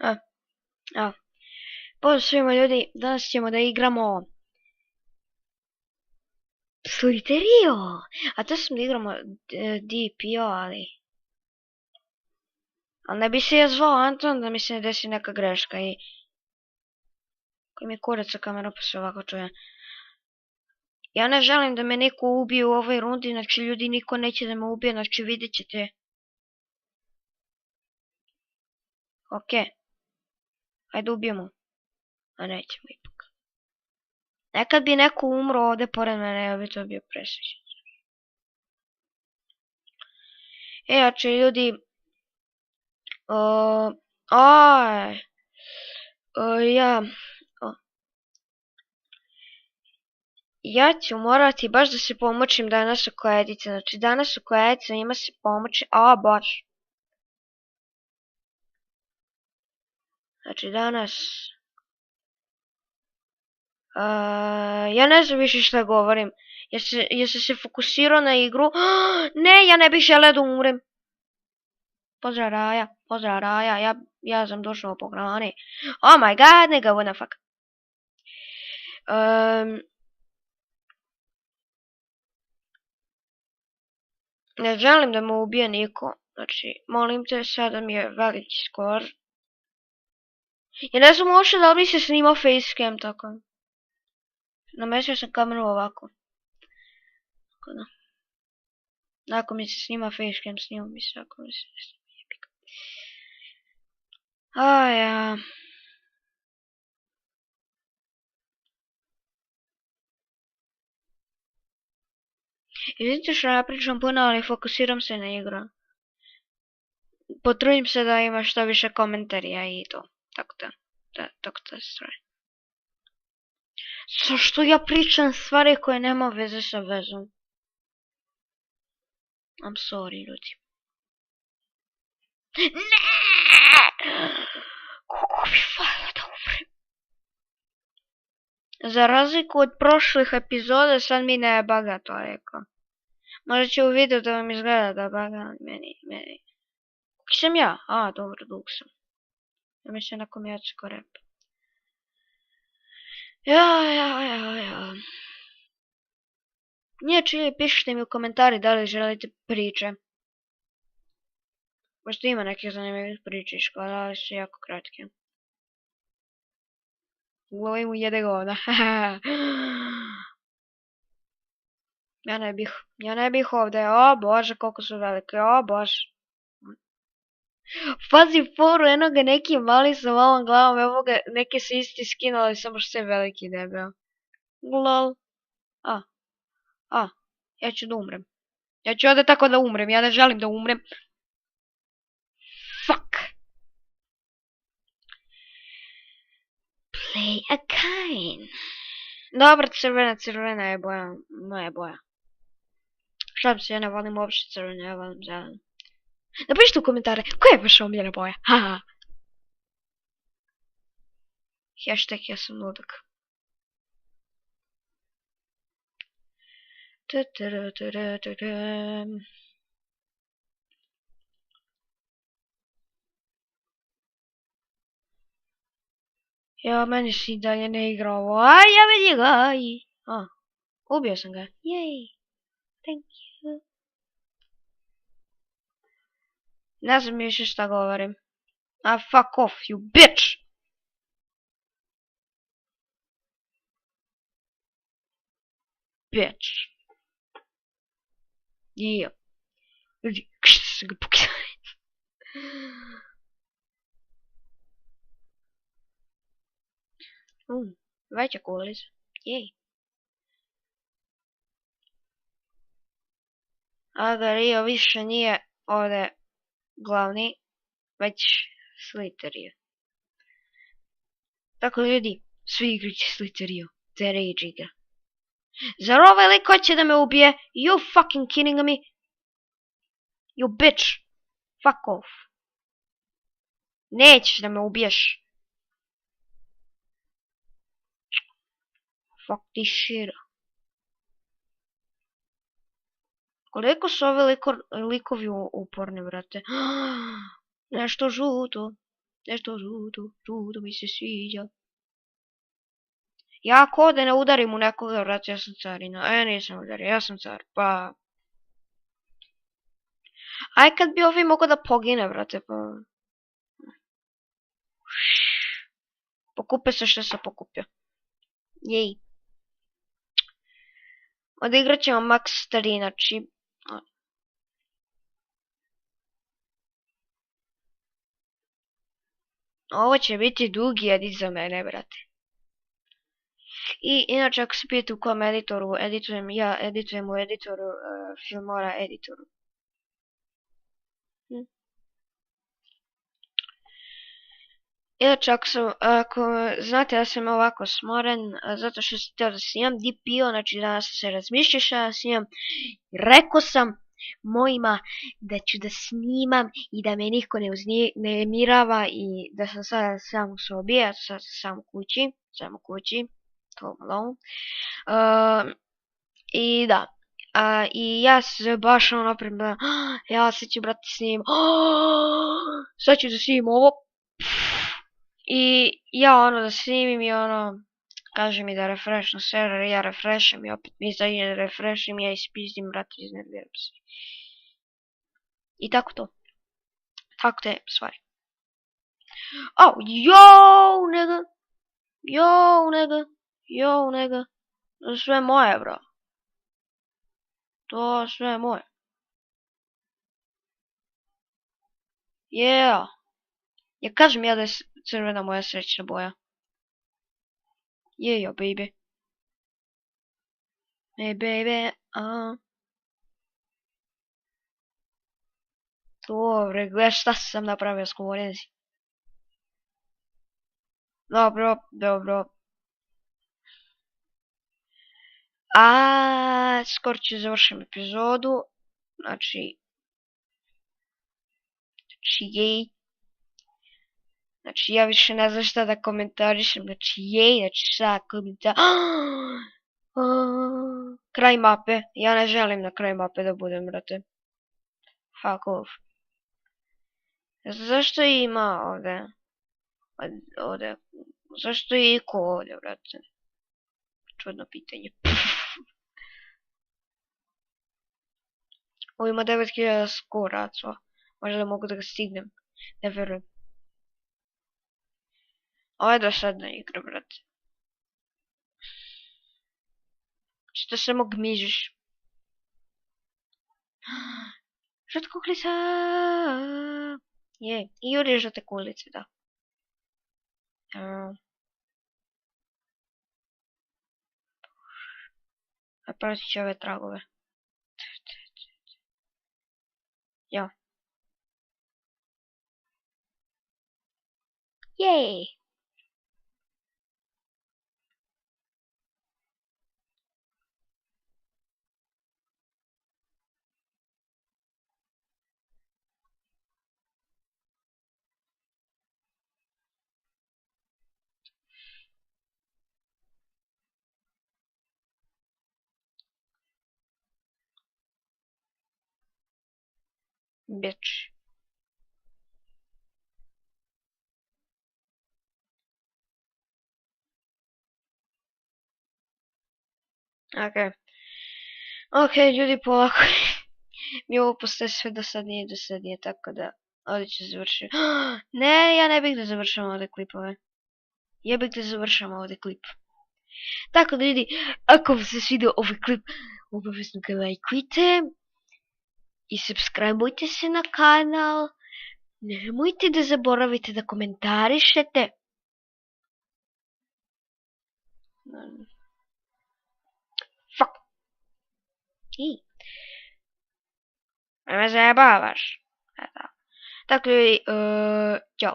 A, a. Pozdrav svima ljudi, danas ćemo da igramo Sliterio. A to sam da igramo DPO, ali ne bi se ja zvao Anton da mi se ne desi neka greška i koji mi je kurac sa kamerom pa se ovako čuje. Ja ne želim da me neko ubije u ovoj rundi, znači ljudi niko neće da me ubije, znači vidjet ćete. Ok, ajde ubijemo, a nećemo ipak. Nekad bi neko umro ovde pored mene, ja bi to bio presrećen. Jače ljudi, ja, ja ću morati baš da se pomoćim danas oko Edice. Znači danas oko Edice ima se pomoći, baš. Znači danas, ja ne znam više šta govorim. Jesam se fokusirao na igru. Ne, ja ne bih želeo da umrem. Pozdrav Raja, ja sam došao po hrani. Oh my god, nigga, what the fuck. Ne želim da me ubije niko. Znači, molim te, sada mi je veliki skor. Ja ne znam uopšte da li bi se snimao facecam tako. Namestio sam kameru ovako. Tako da. Ako mi se snima facecam, snima mi se, ako mi se ne snima jebika. Ja. I vidite što ja pričam puno, ali fokusiram se na igru. Potrudim se da ima što više komentarija i to. Tako da stvari. Zašto ja pričam stvari koje nema veze sa vezom? I'm sorry, ljudi. Ne! Kako bi hvala da umrem? Za razliku od prošlih epizoda, sad mi ne baga to rekao. Možda će u videu da vam izgleda da baga meni. Kako sam ja? Dobro, dug sam. Ja mislim na komjačko rep. Ja. Nije čili, pišite mi u komentari da li želite priče. Možda ima nekih zanimljivih priče iz škola, ali su jako kratke. Ulovi mu jede govna. Ja ne bih ovdje. O bože, koliko su velike. O bože. Pazi foru, eno ga neki mali sa malom glavom, evo ga neki se isti skinuli, samo što je veliki debel. Lol. Ja ću da umrem. Ja ću ovdje tako da umrem, ja ne želim da umrem. Fuck. Play a kind. Dobro, crvena je boja, moja boja. Šalim se, ja ne volim uopšte crveno, ja volim zeleno. Napišite u komentare, koja je vaša omiljena boja? Haha. Hashtag ja sam ludak. Ja, meni se i dalje ne igra ovo. Ja vidi ga. Ubio sam ga. Jej. Thank you. Ne znam više šta govorim. Fuck off, you bitch. Bitch. Yeah. Ljudi, što se ga pokidali? Veća kulica. Jej. Da Rio više nije ovdje glavni, već Sliterio. Tako ljudi, svi igrajući Sliterio, The Rage igra. Zar ovaj lik hoće da me ubije? You fucking kidding me? You bitch. Fuck off. Nećeš da me ubiješ. Fuck this shit. Koliko su ovi likovi uporni, brate? Nešto žuto. Nešto žuto mi se sviđa. Ja ko da ne udarim u nekoga, vrati, ja sam carina. Nisam udario, ja sam car, pa... Aj kad bi ovi mogo da pogine, vrate, pa... Pokupe se što se pokupio. Jej. Odigrat ćemo max 3, znači... Ovo će biti dugi edit za mene, brate. I inače ako se pitate u kom editoru editujem, ja editujem u editoru Filmora editoru. Inače ako znate da sam ovako smoren, zato što sam htio da snimam DPO, znači danas sam se razmišljao šta da snimam. Rekao sam mojima da ću da snimam i da me niko ne uznemirava i da sam sada sam u sobi, ja sam sam u kući, home alone. I da, i ja se baš ono napravim, ja sad ću brati snimam, sad ću da snimam ovo. I ja ono da snimim i ono, kaže mi da refresh na server, ja refresham i opet mi izađe da refreshim, ja ispizdim, brate, iznerviram se. I tako to. Tako te stvari. Oh, yo, nega. To sve moje, bro. To sve moje. Yeah. Ja kažem ja da je crvena moja srećna boja. Yeah, baby. Hey, baby, Dobre, gledaj šta sam napravio s konkurenciji. Dobro. Skoro ću završim epizodu. Znači, jej. Znači, ja više ne znam šta da komentarišem. Znači, jej, znači šta komentarišem. Kraj mape. Ja ne želim na kraj mape da budem, brate. Fuck off. Zašto ima ovdje? Zašto je iko ovdje, brate? Čudno pitanje. Ovo ima 9000 skoraca. Možda mogu da ga stignem. Ne verujem. Ovo je dosadna igra, brate. Što samo gmižiš? Žuta kuglica! Je, i juri žute kuglice, da. Napravit ću ove tragove. Ja. Jej! Bitch. Ok, ljudi, polako. Mi ovo postaje sve dosadnije, tako da ovdje ću završiti. Ne, ja ne bih da završam ovdje klipove. Ja bih da završam ovdje klip. Tako da ljudi, ako vam se svidio ovaj klip, obavezno ga lajkujte. I subscribeujte se na kanal. Nemojte da zaboravite da komentarišete. Fuck. Ne me zajebavaš. Tako ljudi, ćao.